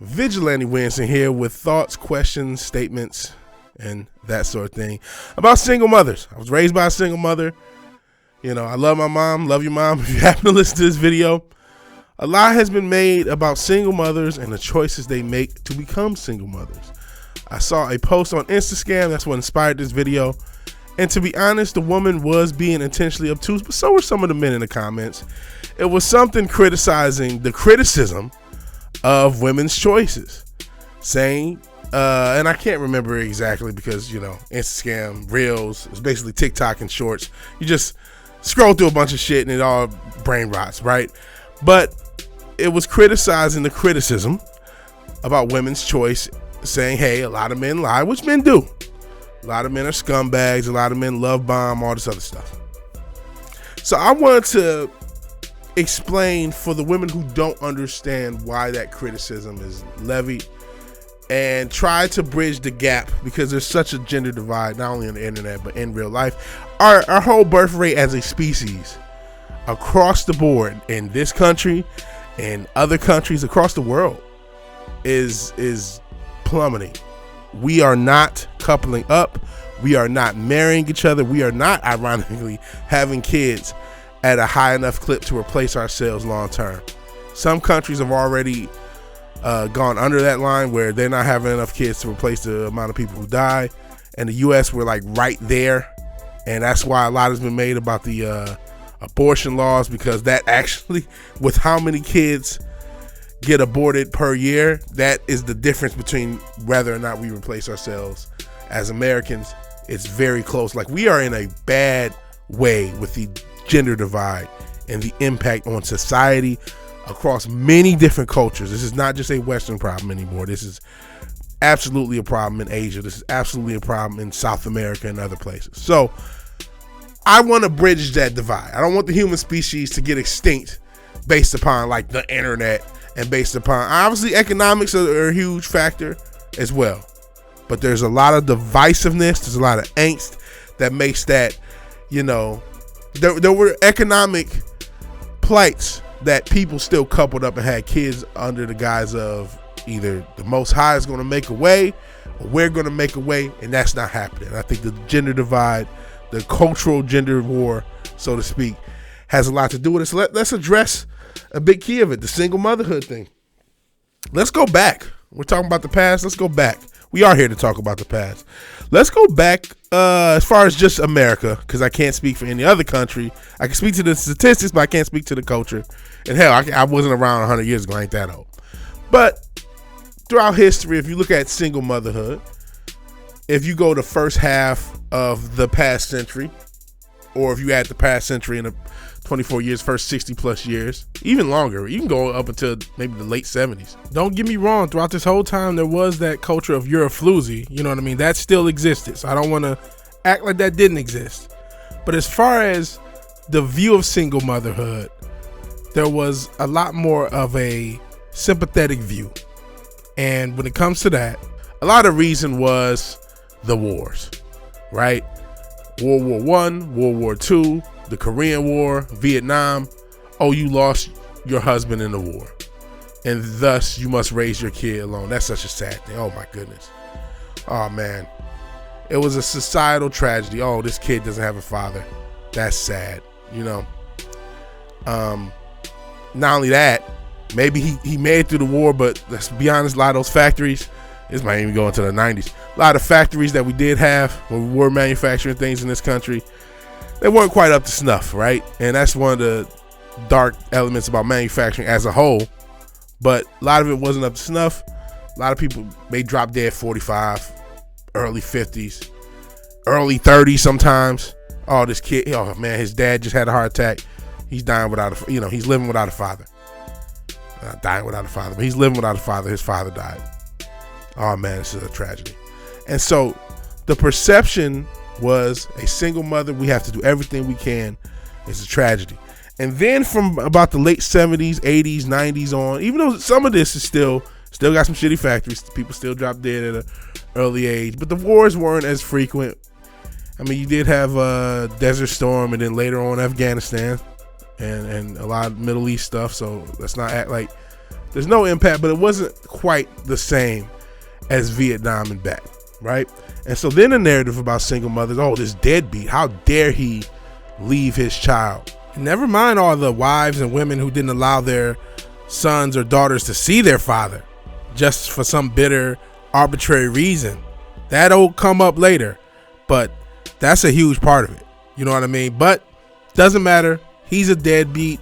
VigilanteWilliamson here with thoughts, questions, statements, and that sort of thing about single mothers. I was raised by a single mother. You know, I love my mom, love your mom. If you happen to listen to this video, a lot has been made about single mothers and the choices they make to become single mothers. I saw a post on Instagram, that's what inspired this video. And to be honest, the woman was being intentionally obtuse, but so were some of the men in the comments. It was something criticizing the criticism of women's choices, saying, and I can't remember exactly because, you know, Instagram, Reels, it's basically TikTok and Shorts. You just scroll through a bunch of shit and it all brain rots, right? But it was criticizing the criticism about women's choice, saying, hey, a lot of men lie, which men do. A lot of men are scumbags. A lot of men love bomb, all this other stuff. So I wanted to explain for the women who don't understand why that criticism is levied and try to bridge the gap, because there's such a gender divide, not only on the internet, but in real life. Our whole birth rate as a species across the board in this country and other countries across the world is plummeting. We are not coupling up. We are not marrying each other. We are not, ironically, having kids at a high enough clip to replace ourselves long term. Some countries have already gone under that line where they're not having enough kids to replace the amount of people who die. And the U.S., we're like right there. And that's why a lot has been made about the abortion laws, because that actually, with how many kids get aborted per year, that is the difference between whether or not we replace ourselves as Americans. It's very close. Like, we are in a bad way with the gender divide and the impact on society across many different cultures. This is not just a Western problem anymore. This is absolutely a problem in Asia. This is absolutely a problem in South America and other places. So I want to bridge that divide. I don't want the human species to get extinct based upon like the internet and based upon, obviously, economics are a huge factor as well. But there's a lot of divisiveness. There's a lot of angst that makes that, you know, there were economic plights that people still coupled up and had kids under the guise of either the Most High is going to make a way or we're going to make a way, and that's not happening. I think the gender divide, the cultural gender war, so to speak, has a lot to do with it. So let's address a big key of it, the single motherhood thing. Let's go back. We're talking about the past. Let's go back. We are here to talk about the past. Let's go back as far as just America, because I can't speak for any other country. I can speak to the statistics, but I can't speak to the culture. And hell, I wasn't around 100 years ago. I ain't that old. But throughout history, if you look at single motherhood, if you go the first half of the past century, or if you add the past century in the 24 years, first 60 plus years, even longer, you can go up until maybe the late 70s. Don't get me wrong, throughout this whole time, there was that culture of you're a floozy, you know what I mean? That still existed, so I don't want to act like that didn't exist. But as far as the view of single motherhood, there was a lot more of a sympathetic view. And when it comes to that, a lot of reason was the wars, right? World War I, World War II, the Korean War, Vietnam. Oh, you lost your husband in the war, and thus you must raise your kid alone. That's such a sad thing. Oh my goodness. Oh man. It was a societal tragedy. Oh, this kid doesn't have a father. That's sad, you know. Not only that, maybe he made it through the war, but let's be honest, a lot of those factories, this might even go into the 90s, a lot of factories that we did have when we were manufacturing things in this country, they weren't quite up to snuff, right? And that's one of the dark elements about manufacturing as a whole. But a lot of it wasn't up to snuff. A lot of people may drop dead 45, early 50s, early 30s sometimes. Oh, this kid, oh man, his dad just had a heart attack. He's dying without a, he's living without a father. Not dying without a father, but he's living without a father. His father died. Oh man, this is a tragedy. And so the perception was a single mother, we have to do everything we can. It's a tragedy. And then from about the late 70s, 80s, 90s on, even though some of this is still got some shitty factories, people still drop dead at an early age, but the wars weren't as frequent. I mean, you did have Desert Storm and then later on Afghanistan and a lot of Middle East stuff, so let's not act like There's no impact, but it wasn't quite the same as Vietnam and back, right? And so then the narrative about single mothers, oh, this deadbeat, how dare he leave his child? And never mind all the wives and women who didn't allow their sons or daughters to see their father just for some bitter, arbitrary reason. That'll come up later, but that's a huge part of it. You know what I mean? But doesn't matter. He's a deadbeat.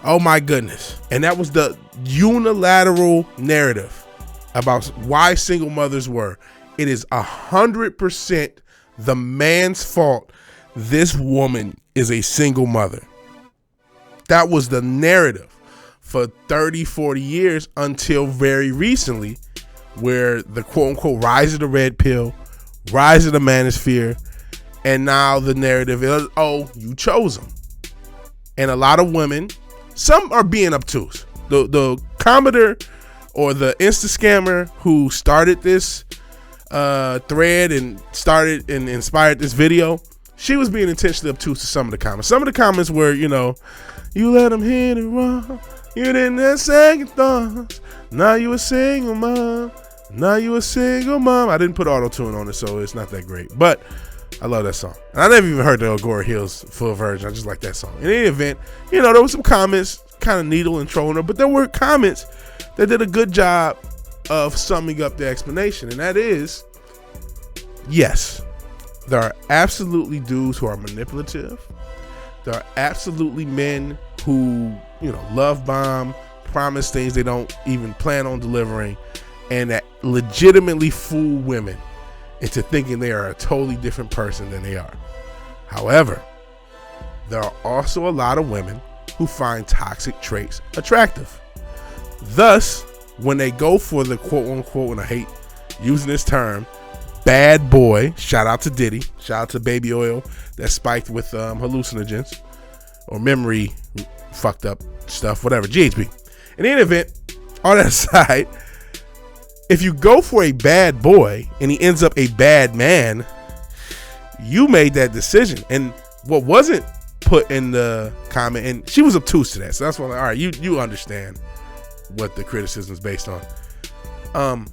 Oh my goodness. And that was the unilateral narrative about why single mothers were. It is 100% the man's fault this woman is a single mother. That was the narrative for 30, 40 years until very recently, where the quote unquote rise of the red pill, rise of the manosphere, and now the narrative is, oh, you chose him. And a lot of women, some are being obtuse. The commenter or the Insta scammer who started this thread and started and inspired this video, she was being intentionally obtuse to some of the comments. Some of the comments were, you know, you let him hit it wrong. You didn't have second thoughts. Now you a single mom. Now you a single mom. I didn't put auto-tune on it, so it's not that great. But I love that song. And I never even heard the Agora Hills full version. I just like that song. In any event, you know, there were some comments kind of needle and trolling her, but there were comments that did a good job of summing up the explanation. And that is, yes, there are absolutely dudes who are manipulative. There are absolutely men who, you know, love bomb, promise things they don't even plan on delivering, and that legitimately fool women into thinking they are a totally different person than they are. However, there are also a lot of women who find toxic traits attractive. Thus, when they go for the quote unquote, and I hate using this term, bad boy, shout out to Diddy, shout out to baby oil that's spiked with hallucinogens or memory fucked up stuff, whatever, GHB. In any event, all that aside, if you go for a bad boy and he ends up a bad man, you made that decision. And what wasn't put in the comment, and she was obtuse to that, so that's why I'm like, all right, you understand what the criticism is based on.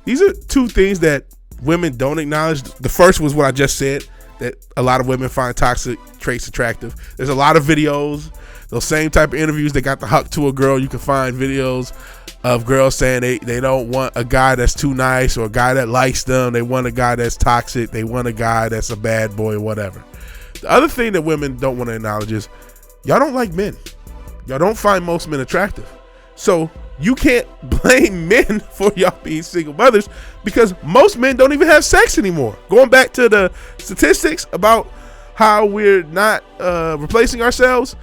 These are two things that women don't acknowledge. The first was what I just said, that a lot of women find toxic traits attractive. There's a lot of videos, those same type of interviews that got the huck to a girl. You can find videos of girls saying they don't want a guy that's too nice or a guy that likes them. They want a guy that's toxic. They want a guy that's a bad boy, whatever. The other thing that women don't want to acknowledge is y'all don't like men. Y'all don't find most men attractive. So you can't blame men for y'all being single mothers, because most men don't even have sex anymore. Going back to the statistics about how we're not replacing ourselves,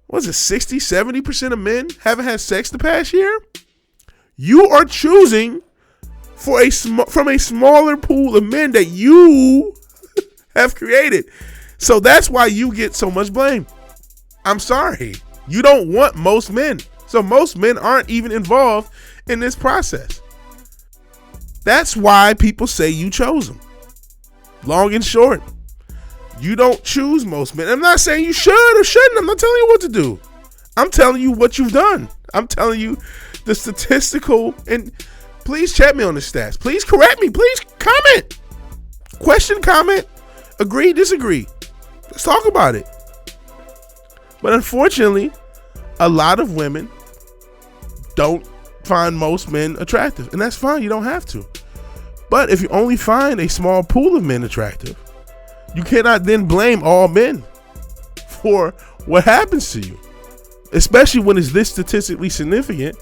what is it, 60-70% of men haven't had sex the past year? You are choosing for from a smaller pool of men that you have created. So that's why you get so much blame. I'm sorry. You don't want most men. So most men aren't even involved in this process. That's why people say you chose them. Long and short, you don't choose most men. I'm not saying you should or shouldn't. I'm not telling you what to do. I'm telling you what you've done. I'm telling you the statistical, and please check me on the stats. Please correct me. Please comment. Question, comment, agree, disagree. Let's talk about it. But unfortunately, a lot of women don't find most men attractive, and that's fine. You don't have to. But if you only find a small pool of men attractive, you cannot then blame all men for what happens to you, especially when it's this statistically significant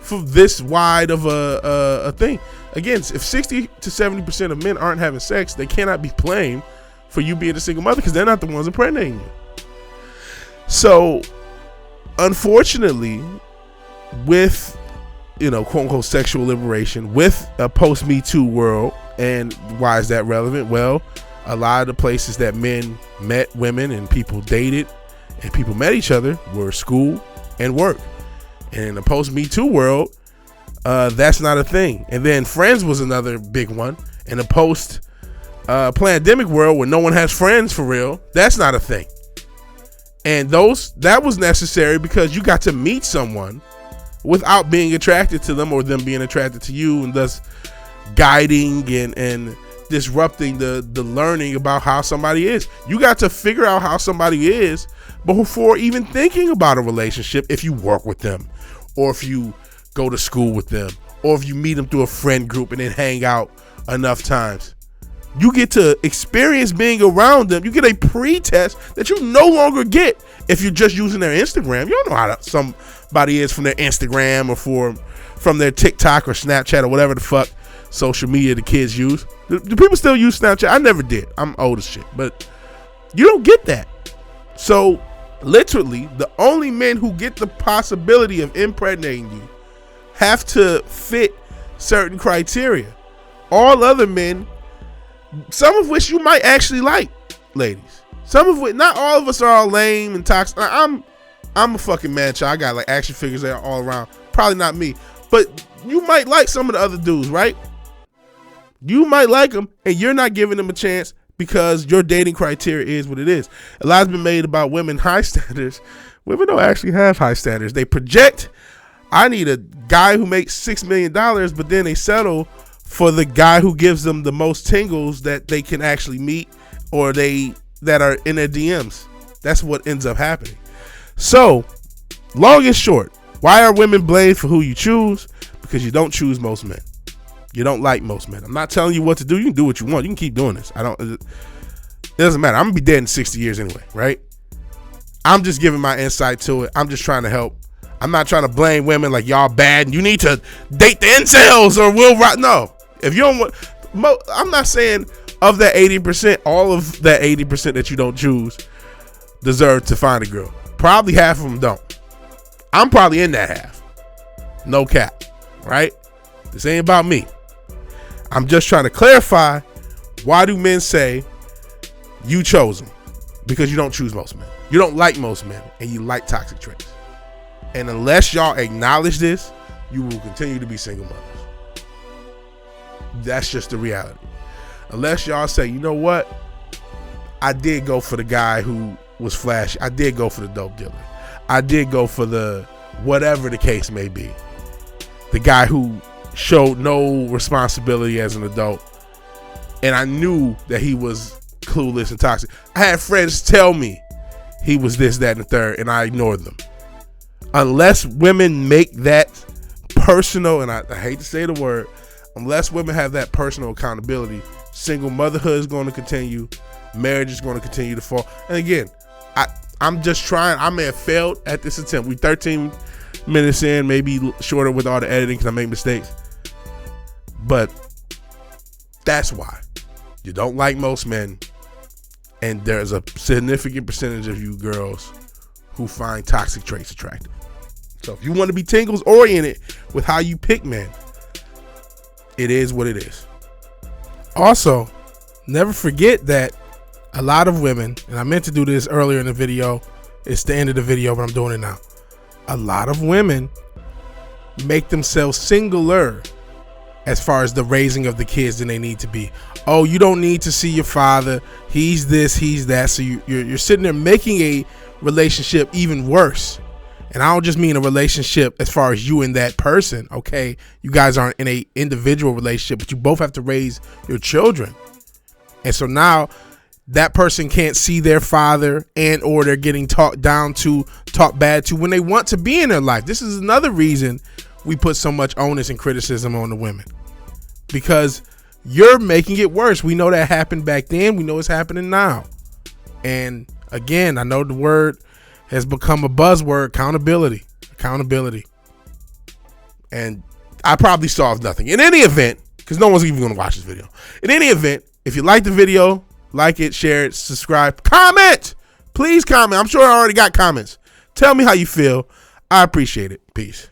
for this wide of a thing. Again, if 60 to 70% of men aren't having sex, they cannot be blamed for you being a single mother, because they're not the ones impregnating you. So, unfortunately, with, you know, quote unquote sexual liberation, with a post Me Too world, and why is that relevant? Well, a lot of the places that men met women and people dated and people met each other were school and work. And in the post Me Too world, that's not a thing. And then friends was another big one. In the post pandemic world, where no one has friends for real, that's not a thing. And that was necessary because you got to meet someone without being attracted to them or them being attracted to you, and thus guiding and disrupting the learning about how somebody is. You got to figure out how somebody is before even thinking about a relationship. If you work with them, or if you go to school with them, or if you meet them through a friend group and then hang out enough times, you get to experience being around them. You get a pre-test that you no longer get if you're just using their Instagram. You don't know how somebody is from their Instagram or from their TikTok or Snapchat or whatever the fuck social media the kids use. Do people still use Snapchat? I never did. I'm old as shit. But you don't get that. So literally, the only men who get the possibility of impregnating you have to fit certain criteria. All other men, some of which you might actually like, ladies. Some of which, not all of us are all lame and toxic. I'm a fucking man child. I got like action figures there all around. Probably not me, but you might like some of the other dudes, right? You might like them, and you're not giving them a chance because your dating criteria is what it is. A lot's been made about women high standards. Women don't actually have high standards. They project, I need a guy who makes $6 million, but then they settle for the guy who gives them the most tingles that they can actually meet, or that are in their DMs. That's what ends up happening. So, long and short, why are women blamed for who you choose? Because you don't choose most men. You don't like most men. I'm not telling you what to do. You can do what you want. You can keep doing this. It doesn't matter. I'm gonna be dead in 60 years anyway, right? I'm just giving my insight to it. I'm just trying to help. I'm not trying to blame women like y'all bad and you need to date the incels or we'll rock. No. If you don't want, I'm not saying of that 80%, all of that 80% that you don't choose deserve to find a girl. Probably half of them don't. I'm probably in that half. No cap, right? This ain't about me. I'm just trying to clarify, why do men say you chose them? Because you don't choose most men. You don't like most men, and you like toxic traits. And unless y'all acknowledge this, you will continue to be single mothers. That's just the reality. Unless y'all say, you know what? I did go for the guy who was flashy. I did go for the dope dealer. I did go for the whatever the case may be. The guy who showed no responsibility as an adult. And I knew that he was clueless and toxic. I had friends tell me he was this, that, and the third, and I ignored them. Unless women make that personal, and I hate to say the word, unless women have that personal accountability, single motherhood is going to continue. Marriage is going to continue to fall. And again, I'm just trying. I may have failed at this attempt. We're 13 minutes in, maybe shorter with all the editing because I make mistakes. But that's why you don't like most men, and there's a significant percentage of you girls who find toxic traits attractive. So if you want to be tingles oriented with how you pick men, it is what it is. Also, never forget that a lot of women, and I meant to do this earlier in the video, it's the end of the video, but I'm doing it now. A lot of women make themselves singular as far as the raising of the kids than they need to be. Oh, you don't need to see your father. He's this, he's that. So you're sitting there making a relationship even worse. And I don't just mean a relationship as far as you and that person. Okay, you guys aren't in a individual relationship, but you both have to raise your children. And so now that person can't see their father, and or they're getting talked down to, talked bad to when they want to be in their life. This is another reason we put so much onus and criticism on the women, because you're making it worse. We know that happened back then. We know it's happening now. And again, I know the word has become a buzzword, accountability. And I probably solved nothing. In any event, because no one's even going to watch this video. In any event, if you like the video, like it, share it, subscribe, comment. Please comment. I'm sure I already got comments. Tell me how you feel. I appreciate it. Peace.